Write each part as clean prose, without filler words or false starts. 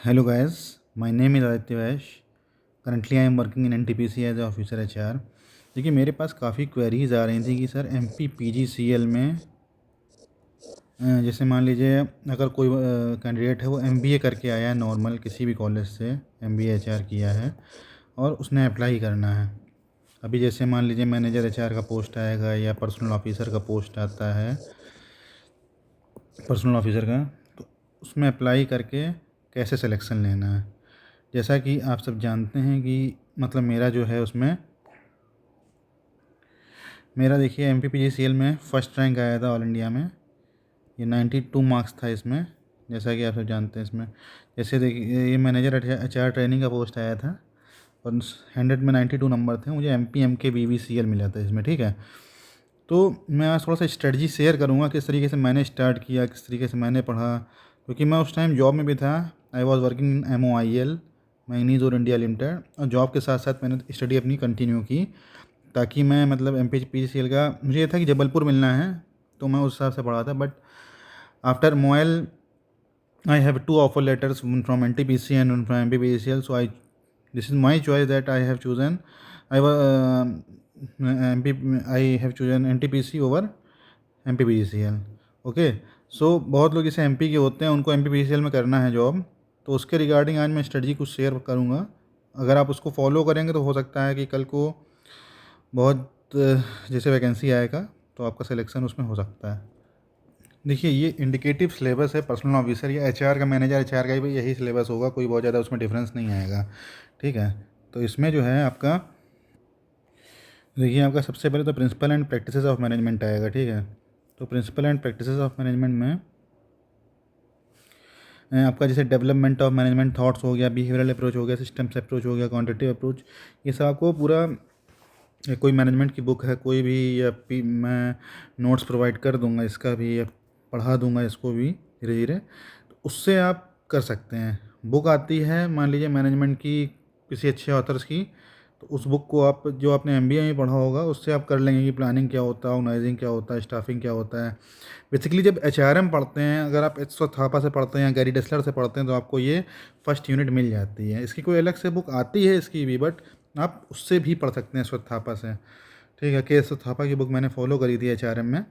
Hello guys, my name is Aditya Vaish. Currently I am working in NTPC as a officer HR. देखिए मेरे पास काफ़ी queries आ रही थी कि सर एमपी पीजीसीएल में जैसे मान लीजिए अगर कोई कैंडिडेट है वो एमबीए करके आया है नॉर्मल किसी भी कॉलेज से एमबीए एचआर किया है और उसने अप्लाई करना है। अभी जैसे मान लीजिए मैनेजर एचआर का पोस्ट आएगा या पर्सनल ऑफिसर का पोस्ट आता है, पर्सनल ऑफिसर का, तो उसमें अप्लाई करके कैसे सिलेक्शन लेना है। जैसा कि आप सब जानते हैं कि मतलब मेरा जो है उसमें मेरा देखिए एम पी में फ़र्स्ट रैंक आया था ऑल इंडिया में। ये 92 मार्क्स था इसमें, जैसा कि आप सब जानते हैं। इसमें जैसे देखिए ये मैनेजर एचआर ट्रेनिंग का पोस्ट आया था और 100 में 92 नंबर थे। मुझे एम के BVCL मिला था इसमें, ठीक है। तो मैं आज थोड़ा सा स्ट्रेटजी शेयर करूँगा किस तरीके से मैंने स्टार्ट किया, किस तरीके से मैंने पढ़ा, क्योंकि मैं उस टाइम जॉब में भी था। I was working in MOIL, manganese और इंडिया लिमिटेड, और जॉब के साथ साथ मैंने स्टडी अपनी कंटिन्यू की ताकि मैं मतलब MPPCL का मुझे ये था कि जबलपुर मिलना है, तो मैं उस हिसाब से पढ़ा था। But after MOIL I have two offer letters, one from NTPC and one from MPPCL. So this is my choice that I have chosen. I was I have chosen NTPC over MPPCL. Okay, so बहुत लोग जैसे MP के होते हैं उनको MPPCL में करना है जॉब, तो उसके रिगार्डिंग आज मैं स्ट्रेटजी कुछ शेयर करूँगा। अगर आप उसको फॉलो करेंगे तो हो सकता है कि कल को बहुत जैसे वैकेंसी आएगा तो आपका सिलेक्शन उसमें हो सकता है। देखिए ये इंडिकेटिव सिलेबस है पर्सनल ऑफिसर या एचआर का, मैनेजर एचआर का भी यही सिलेबस होगा, कोई बहुत ज़्यादा उसमें डिफरेंस नहीं आएगा, ठीक है। तो इसमें जो है आपका देखिए आपका सबसे पहले तो principle and practices of management आएगा, ठीक है। तो principle and practices of management में आपका जैसे डेवलपमेंट ऑफ मैनेजमेंट थॉट्स हो गया, बिहेवियरल अप्रोच हो गया, सिस्टम्स अप्रोच हो गया, क्वान्टिटेटिव अप्रोच, ये सब आपको पूरा कोई मैनेजमेंट की बुक है कोई भी या मैं नोट्स प्रोवाइड कर दूंगा इसका भी, या पढ़ा दूंगा इसको भी धीरे धीरे, तो उससे आप कर सकते हैं। बुक आती है मान लीजिए मैनेजमेंट की किसी अच्छे ऑथर्स की, तो उस बुक को आप जो आपने MBA में पढ़ा होगा उससे आप कर लेंगे कि प्लानिंग क्या होता है, ऑर्गेनाइजिंग क्या होता है, स्टाफिंग क्या होता है। बेसिकली जब HRM पढ़ते हैं, अगर आप एच थापा से पढ़ते हैं या गैरी डेसलर से पढ़ते हैं, तो आपको ये फर्स्ट यूनिट मिल जाती है। इसकी कोई अलग से बुक आती है इसकी भी, बट आप उससे भी पढ़ सकते हैं स्वत थापा से, ठीक है। के थापा की बुक मैंने फॉलो करी थी HRM में।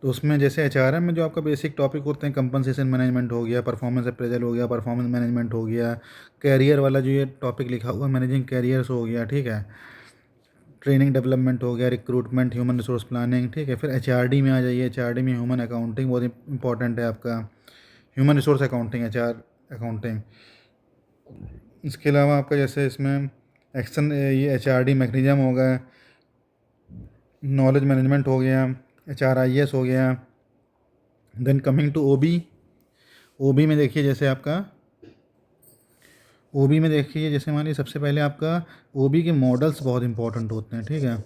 तो उसमें जैसे HRM में जो आपका बेसिक टॉपिक होते हैं, कंपनसेशन मैनेजमेंट हो गया, परफॉर्मेंस अप्रेजल हो गया, परफॉर्मेंस मैनेजमेंट हो गया, कैरियर वाला जो ये टॉपिक लिखा हुआ मैनेजिंग कैरियर्स हो गया, ठीक है, ट्रेनिंग डेवलपमेंट हो गया, रिक्रूटमेंट, ह्यूमन रिसोर्स प्लानिंग, ठीक है। फिर HRD में आ जाइए, HRD में ह्यूमन अकाउंटिंग बहुत इंपॉर्टेंट है आपका, human resource accounting, HR accounting. इसके अलावा आपका जैसे इसमें एक्शन ये HRD मैकेनिज्म हो गया, नॉलेज मैनेजमेंट हो गया, HRIS हो गया। देन कमिंग टू OB में देखिए जैसे आपका OB में देखिए जैसे मानिए सबसे पहले आपका OB के मॉडल्स बहुत इंपॉर्टेंट होते हैं, ठीक है।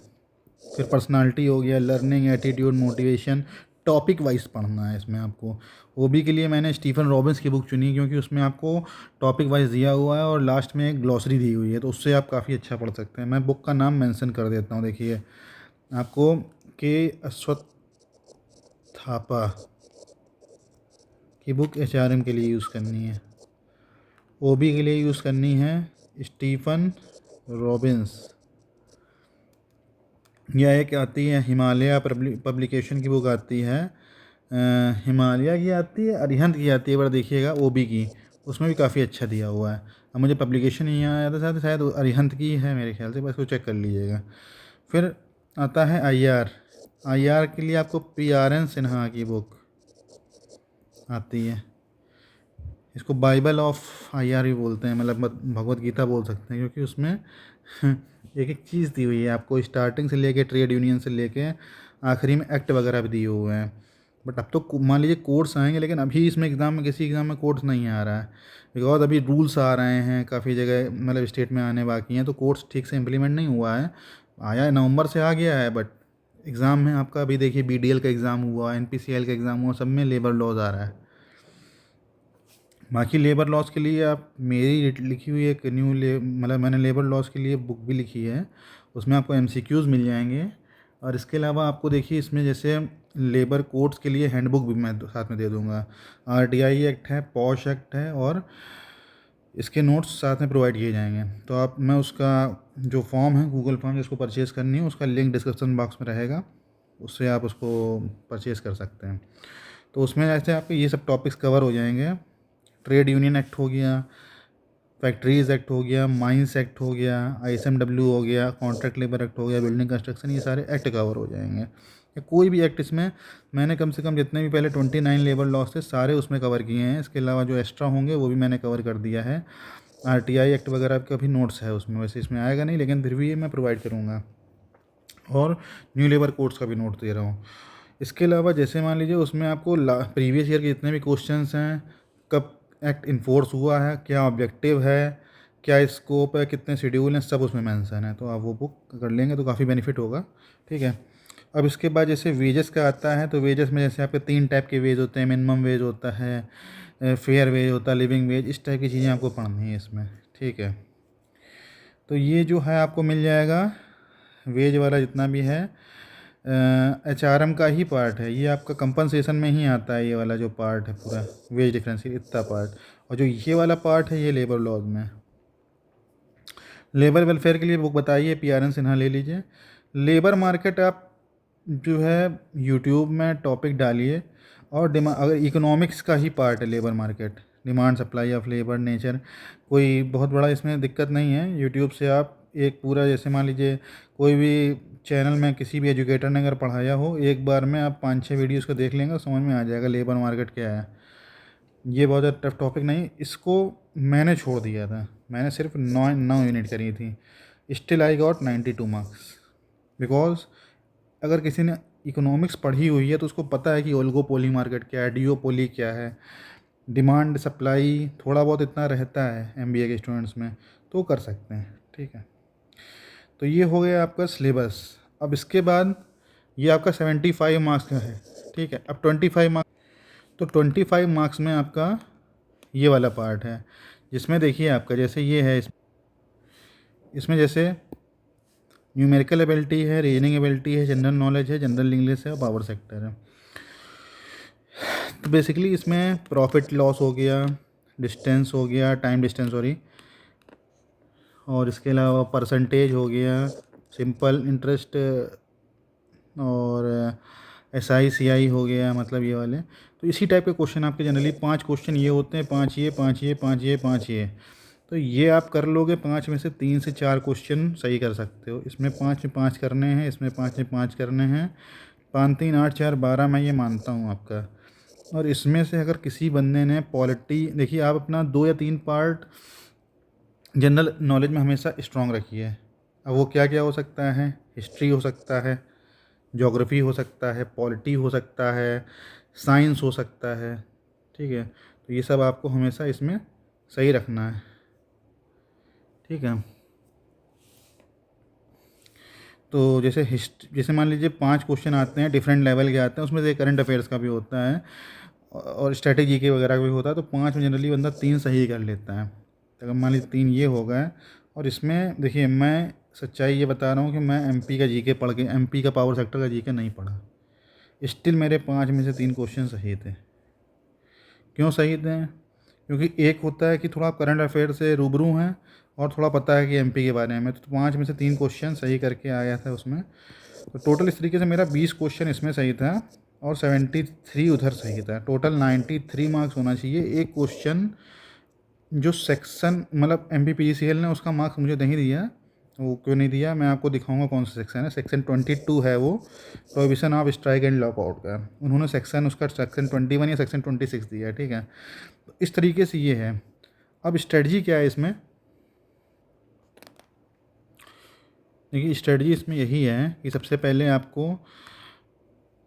फिर पर्सनालिटी हो गया, learning, attitude, motivation, topic wise पढ़ना है इसमें आपको। OB के लिए मैंने स्टीफन रॉबिन्स की बुक चुनी क्योंकि उसमें आपको टॉपिक वाइज दिया हुआ है और लास्ट में एक ग्लॉसरी दी हुई है, तो उससे आप काफ़ी अच्छा पढ़ सकते हैं। मैं बुक का नाम मेंशन कर देता हूँ, देखिए आपको के अश्वत्थापा की बुक HRM के लिए यूज़ करनी है, OB के लिए यूज़ करनी है स्टीफन रॉबिन्स, या एक आती है हिमालय पब्लिकेशन की बुक आती है, हिमालय की आती है, अरिहंत की आती है, पर देखिएगा OB की, उसमें भी काफ़ी अच्छा दिया हुआ है। अब मुझे पब्लिकेशन नहीं आया था, शायद अरिहंत की है मेरे ख्याल से, बस वो चेक कर लीजिएगा। फिर आता है IR के लिए आपको PRN सिन्हा की बुक आती है, इसको बाइबल ऑफ IR भी बोलते हैं, मतलब भगवत गीता बोल सकते हैं, क्योंकि उसमें एक एक चीज़ दी हुई है आपको, स्टार्टिंग से लेके ट्रेड यूनियन से लेके आखिरी में एक्ट वगैरह भी दिए हुए हैं। बट अब तो मान लीजिए कोर्स आएंगे, लेकिन अभी इसमें एग्ज़ाम में किसी एग्ज़ाम में कोर्स नहीं आ रहा है, बिकॉज अभी रूल्स आ रहे हैं काफ़ी जगह, मतलब स्टेट में आने बाकी हैं, तो कोर्स ठीक से इम्प्लीमेंट नहीं हुआ है। आया है नवंबर से आ गया है, बट एग्ज़ाम में आपका अभी देखिए BDL का एग्ज़ाम हुआ, NPCL का एग्ज़ाम हुआ, सब में लेबर लॉज आ रहा है। बाकी लेबर लॉस के लिए आप मेरी लिखी हुई एक मतलब मैंने लेबर लॉस के लिए बुक भी लिखी है, उसमें आपको MCQs मिल जाएंगे। और इसके अलावा आपको देखिए इसमें जैसे लेबर कोड्स के लिए हैंडबुक भी मैं साथ में दे दूँगा। आरटीआई एक्ट है, पॉश एक्ट है और इसके नोट्स साथ में प्रोवाइड किए जाएंगे। तो आप मैं उसका जो फॉर्म है गूगल फॉर्म जिसको परचेज़ करनी है उसका लिंक डिस्क्रिप्शन बॉक्स में रहेगा, उससे आप उसको परचेज़ कर सकते हैं। तो उसमें ऐसे आपके ये सब टॉपिक्स कवर हो जाएंगे। ट्रेड यूनियन एक्ट हो गया, फैक्ट्रीज़ एक्ट हो गया, माइंस एक्ट हो गया, आईएसएमडब्ल्यू हो गया, कॉन्ट्रैक्ट लेबर एक्ट हो गया, बिल्डिंग कंस्ट्रक्शन, ये सारे एक्ट कवर हो जाएंगे। या कोई भी एक्ट इसमें मैंने कम से कम जितने भी पहले 29 लेबर लॉस थे सारे उसमें कवर किए हैं। इसके अलावा जो एक्स्ट्रा होंगे वो भी मैंने कवर कर दिया है। आरटीआई एक्ट वगैरह का भी नोट्स है उसमें, वैसे इसमें आएगा नहीं लेकिन फिर भी ये मैं प्रोवाइड करूँगा। और न्यू लेबर कोड्स का भी नोट दे रहा हूँ। इसके अलावा जैसे मान लीजिए उसमें आपको प्रीवियस ईयर के जितने भी क्वेश्चंस हैं, कब एक्ट इन्फोर्स हुआ है, क्या ऑब्जेक्टिव है, क्या स्कोप है, कितने शेड्यूल हैं, सब उसमें मेंशन है। तो आप वो बुक कर लेंगे तो काफ़ी बेनिफिट होगा। ठीक है। अब इसके बाद जैसे वेजेस का आता है, तो वेजेस में जैसे आपके 3 टाइप के वेज होते हैं। मिनिमम वेज होता है, फेयर वेज होता है, लिविंग वेज, इस टाइप की चीज़ें आपको पढ़नी है इसमें। ठीक है। तो ये जो है आपको मिल जाएगा वेज वाला जितना भी है, एचआरएम का ही पार्ट है। ये आपका कंपनसेशन में ही आता है, ये वाला जो पार्ट है पूरा वेज डिफरेंशियल इतना पार्ट। और जो ये वाला पार्ट है ये लेबर लॉज में। लेबर वेलफेयर के लिए बुक बताइए, पीआरएन सिन्हा ले लीजिए। लेबर मार्केट आप जो है यूट्यूब में टॉपिक डालिए और अगर इकोनॉमिक्स का ही पार्ट है labour market, demand supply of labour nature, कोई बहुत बड़ा इसमें दिक्कत नहीं है। यूट्यूब से आप एक पूरा जैसे मान लीजिए कोई भी चैनल में किसी भी एजुकेटर ने अगर पढ़ाया हो, एक बार में आप 5-6 वीडियोस को देख लेंगे, समझ में आ जाएगा लेबर मार्केट क्या है। ये बहुत ज़्यादा टफ टॉपिक नहीं, इसको मैंने छोड़ दिया था, मैंने सिर्फ 9 यूनिट करी थी। Still I got 92 marks. Because अगर किसी ने इकोनॉमिक्स पढ़ी हुई है तो उसको पता है कि ओलिगोपोली मार्केट क्या है, डिओपोली क्या है, डिमांड सप्लाई थोड़ा बहुत इतना रहता है एमबीए के स्टूडेंट्स में, तो कर सकते हैं। ठीक है। तो ये हो गया आपका सिलेबस। अब इसके बाद ये आपका 75 मार्क्स का है। ठीक है। अब 25 मार्क्स, तो 25 मार्क्स में आपका ये वाला पार्ट है जिसमें देखिए आपका जैसे ये है, इसमें जैसे न्यूमेरिकल एबिलिटी है, रीजनिंग एबिलिटी है, जनरल नॉलेज है, जनरल इंग्लिश है और पावर सेक्टर है। तो बेसिकली इसमें प्रॉफिट लॉस हो गया, डिस्टेंस हो गया, टाइम डिस्टेंस सॉरी, और इसके अलावा परसेंटेज हो गया, सिंपल इंटरेस्ट और SI CI हो गया, मतलब ये वाले। तो इसी टाइप के क्वेश्चन आपके जनरली 5 क्वेश्चन ये होते हैं, 5 ये 5 ये 5 ये 5 ये। तो ये आप कर लोगे, 5 में से 3 से 4 क्वेश्चन सही कर सकते हो। इसमें 5 में 5 करने हैं, इसमें 5 में 5 करने हैं, 5 3 8 4 12 मैं ये मानता हूँ आपका। और इसमें से अगर किसी बंदे ने पॉलिटी, देखिए आप अपना 2 या 3 पार्ट जनरल नॉलेज में हमेशा स्ट्रॉन्ग रखिए। अब वो क्या क्या हो सकता है, हिस्ट्री हो सकता है, ज्योग्राफी हो सकता है, पॉलिटी हो सकता है, साइंस हो सकता है। ठीक है। तो ये सब आपको हमेशा इसमें सही रखना है। ठीक है। तो जैसे मान लीजिए 5 क्वेश्चन आते हैं, डिफरेंट लेवल के आते हैं, उसमें से करंट अफेयर्स का भी होता है और स्ट्रैटेजी के वगैरह का भी होता है। तो 5 में जनरली बंदा 3 सही कर लेता है। तो अगर मान लीजिए 3 ये हो गए, और इसमें देखिए मैं सच्चाई ये बता रहा हूँ कि मैं एमपी का जीके पढ़ के, एमपी का पावर सेक्टर का जीके नहीं पढ़ा, स्टिल मेरे 5 में से 3 क्वेश्चन सही थे। क्यों सही थे? क्योंकि एक होता है कि थोड़ा आप करंट अफेयर से रूबरू हैं और थोड़ा पता है कि एमपी के बारे में। तो 5 में से 3 क्वेश्चन सही करके आया था उसमें। तो टोटल इस तरीके से मेरा 20 क्वेश्चन इसमें सही था और 73 उधर सही था। टोटल 93 मार्क्स होना चाहिए। एक क्वेश्चन जो सेक्शन मतलब MPPGCL ने उसका मार्क्स मुझे नहीं दिया, वो क्यों नहीं दिया मैं आपको दिखाऊंगा कौन सा सेक्शन है। सेक्शन 22 है वो, prohibition of strike and lockout का। उन्होंने सेक्शन उसका सेक्शन 21 या सेक्शन 26 दिया है। ठीक है। तो इस तरीके से ये है। अब स्ट्रेटजी क्या है इसमें, देखिए स्ट्रेटजी इसमें यही है कि सबसे पहले आपको,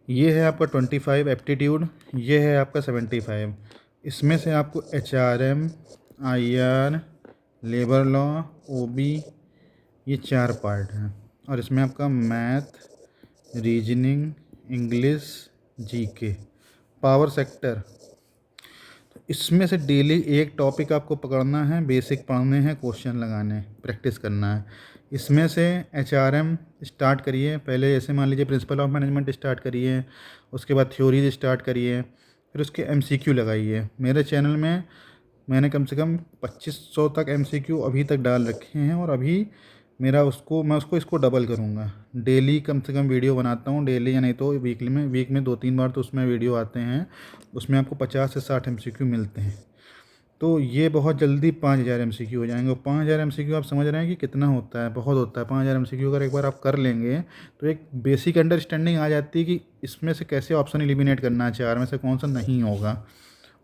ये है आपका 25 एप्टीट्यूड, ये है आपका 75। इसमें से आपको HRM, IR, labour law, OB, ये 4 पार्ट हैं। और इसमें आपका math, reasoning, English, GK, power sector. तो इसमें से डेली एक टॉपिक आपको पकड़ना है, बेसिक पढ़ने हैं, क्वेश्चन लगाने, प्रैक्टिस करना है। इसमें से HRM स्टार्ट करिए पहले, जैसे मान लीजिए प्रिंसिपल ऑफ मैनेजमेंट स्टार्ट करिए, उसके बाद थ्योरीज स्टार्ट करिए, फिर उसके MCQ लगाइए। मेरे चैनल में मैंने कम से कम 2500 तक MCQ अभी तक डाल रखे हैं, और अभी मेरा उसको मैं उसको इसको डबल करूँगा। डेली कम से कम वीडियो बनाता हूँ, डेली या नहीं तो वीक में 2-3 बार तो उसमें वीडियो आते हैं। उसमें आपको 50 से 60 MCQ मिलते हैं। तो ये बहुत जल्दी 5000 MCQ हो जाएंगे। और 5000 MCQ आप समझ रहे हैं कि कितना होता है, बहुत होता है। 5000 MCQ अगर एक बार आप कर लेंगे तो एक बेसिक अंडरस्टैंडिंग आ जाती है कि इसमें से कैसे ऑप्शन एलिमिनेट करना है, 4 में से कौन सा नहीं होगा।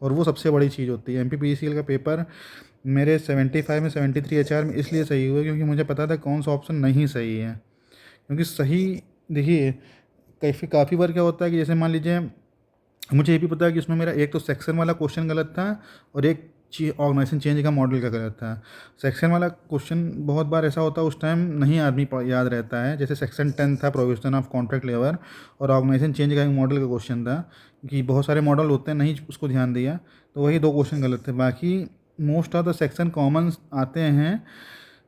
और वो सबसे बड़ी चीज़ होती है। MPPCL का पेपर मेरे 75 में 73 HR में इसलिए सही हुआ क्योंकि मुझे पता था कौन सा ऑप्शन नहीं सही है। क्योंकि सही, देखिए काफ़ी बार क्या होता है कि जैसे मान लीजिए मुझे ये भी पता है कि उसमें मेरा एक तो सेक्शन वाला क्वेश्चन गलत था, और एक ऑर्गेनाइजेशन चेंज का मॉडल का गलत था। सेक्शन वाला क्वेश्चन बहुत बार ऐसा होता है उस टाइम नहीं आदमी याद रहता है। जैसे सेक्शन 10 था प्रोविजन ऑफ कॉन्ट्रैक्ट लेबर, और ऑर्गेनाइजेशन चेंज का एक मॉडल का क्वेश्चन था कि बहुत सारे मॉडल होते हैं, नहीं उसको ध्यान दिया तो वही 2 क्वेश्चन गलत थे। बाकी most of the section common आते हैं।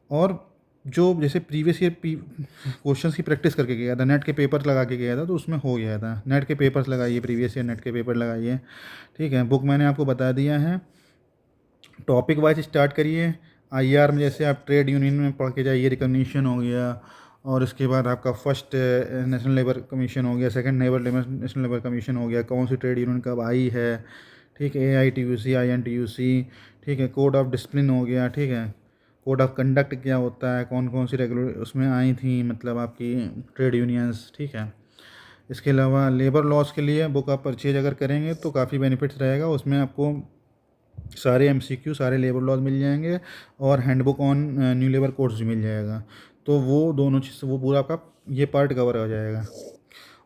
और जो जैसे प्रीवियस ईयर क्वेश्चंस की प्रैक्टिस करके गया था, नेट के पेपर लगा के गया था, तो उसमें हो गया था। नेट के पेपर्स लगाइए, प्रीवियस ईयर नेट के पेपर लगाइए, ठीक है। बुक मैंने आपको बता दिया है। टॉपिक वाइज स्टार्ट करिए। IR में जैसे आप ट्रेड यूनियन में पढ़ के जाइए, रिकॉग्निशन हो गया, और उसके बाद आपका फर्स्ट नेशनल लेबर कमीशन हो गया, सेकंड नेशनल लेबर कमीशन हो गया, कौन सी ट्रेड यूनियन कब आई है, ठीक है। AITUC, INTUC, ठीक है। कोड ऑफ डिसिप्लिन हो गया, ठीक है। कोड ऑफ कंडक्ट क्या होता है, कौन कौन सी रेगुलर उसमें आई थी, मतलब आपकी ट्रेड यूनियंस, ठीक है। इसके अलावा लेबर लॉस के लिए बुक आप परचेज अगर करेंगे तो काफ़ी बेनिफिट्स रहेगा। उसमें आपको सारे MCQ, सारे लेबर लॉज मिल जाएंगे, और handbook on new labour codes भी मिल जाएगा। तो वो दोनों चीज़, वो पूरा आपका ये पार्ट कवर हो जाएगा।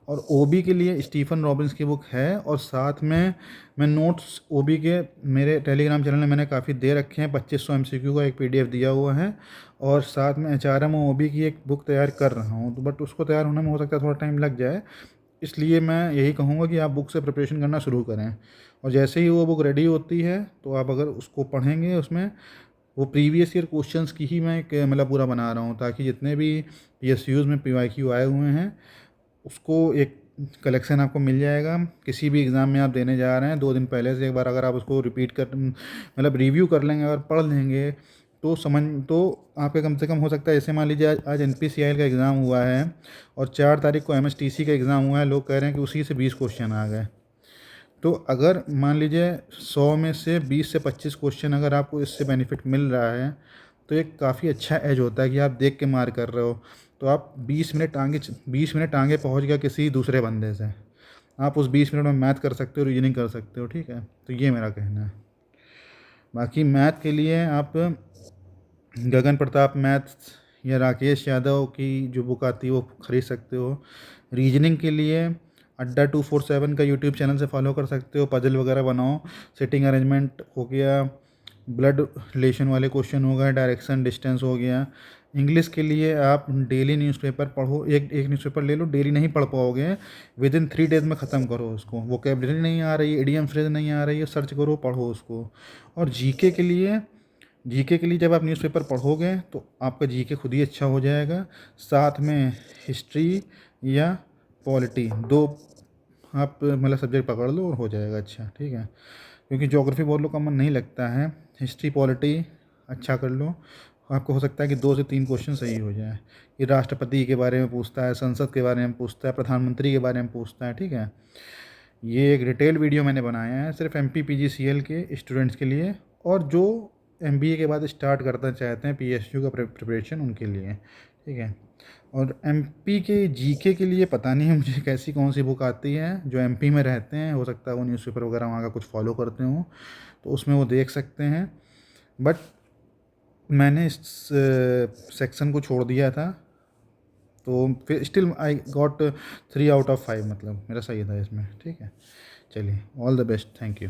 और OB के लिए स्टीफन रॉबिन्स की बुक है, और साथ में मैं नोट्स OB के मेरे टेलीग्राम चैनल में मैंने काफ़ी दे रखे हैं। 2500 MCQ का एक PDF दिया हुआ है, और साथ में HRM और OB की एक बुक तैयार कर रहा हूँ। तो बट उसको तैयार होने में हो सकता है थोड़ा टाइम लग जाए, इसलिए मैं यही कहूँगा कि आप बुक से प्रिपरेशन करना शुरू करें। और जैसे ही वो बुक रेडी होती है तो आप अगर उसको पढ़ेंगे, उसमें वो प्रीवियस ईयर क्वेश्चंस की ही मैं एक मतलब पूरा बना रहा हूँ, ताकि जितने भी PSUs में PYQ आए हुए हैं उसको एक कलेक्शन आपको मिल जाएगा। किसी भी एग्ज़ाम में आप देने जा रहे हैं 2 दिन पहले से एक बार अगर आप उसको रिपीट कर मतलब रिव्यू कर लेंगे, अगर पढ़ लेंगे तो आपके कम से कम हो सकता है। जैसे मान लीजिए आज NPCIL का एग्ज़ाम हुआ है, और 4 तारीख को MSTC का एग्ज़ाम हुआ है। लोग कह रहे हैं कि उसी से 20 क्वेश्चन आ गए। तो अगर मान लीजिए 100 में से 20 से 25 क्वेश्चन अगर आपको इससे बेनिफिट मिल रहा है, तो एक काफ़ी अच्छा एज होता है कि आप देख के मार कर रहे हो। तो आप 20 मिनट आगे पहुंच गया किसी दूसरे बंदे से, आप उस 20 मिनट में मैथ कर सकते हो, रीजनिंग कर सकते हो, ठीक है। तो ये मेरा कहना है। बाकी मैथ के लिए आप गगन प्रताप मैथ्स या राकेश यादव की जो बुक आती है वो ख़रीद सकते हो। रीजनिंग के लिए अड्डा 247 का यूट्यूब चैनल से फॉलो कर सकते हो। पजल वगैरह बनाओ, सिटिंग अरेंजमेंट हो गया, ब्लड रिलेशन वाले क्वेश्चन हो गए, डायरेक्शन डिस्टेंस हो गया। इंग्लिश के लिए आप डेली न्यूज़पेपर पढ़ो, एक न्यूज़पेपर ले लो। डेली नहीं पढ़ पाओगे, विद इन 3 डेज़ में ख़त्म करो उसको। वोकेबलरी नहीं आ रही है, इडियम फ्रेज नहीं आ रही है, सर्च करो, पढ़ो उसको। और जीके के लिए जब आप न्यूज़पेपर पढ़ोगे तो आपका जीके खुद ही अच्छा हो जाएगा। साथ में हिस्ट्री या पॉलिटी 2 आप मतलब सब्जेक्ट पकड़ लो और हो जाएगा अच्छा, ठीक है। क्योंकि ज्योग्राफी बहुत लोग का मन नहीं लगता है। हिस्ट्री पॉलिटी अच्छा कर लो, आपको हो सकता है कि 2 से 3 क्वेश्चन सही हो जाए। ये राष्ट्रपति के बारे में पूछता है, संसद के बारे में पूछता है, प्रधानमंत्री के बारे में पूछता है, ठीक है। ये एक डिटेल वीडियो मैंने बनाया है सिर्फ MPPGCL के स्टूडेंट्स के लिए, और जो MBA के बाद स्टार्ट करना चाहते हैं PSU का प्रिपरेशन उनके लिए, ठीक है। और MP के GK के लिए पता नहीं है मुझे कैसी कौन सी बुक आती है। जो MP में रहते हैं हो सकता है वो न्यूज़पेपर वगैरह वहाँ का कुछ फॉलो करते हों, तो उसमें वो देख सकते हैं। बट मैंने इस सेक्शन को छोड़ दिया था, तो फिर still I got 3 out of 5, मतलब मेरा सही था इसमें, ठीक है। चलिए, all the best, thank you.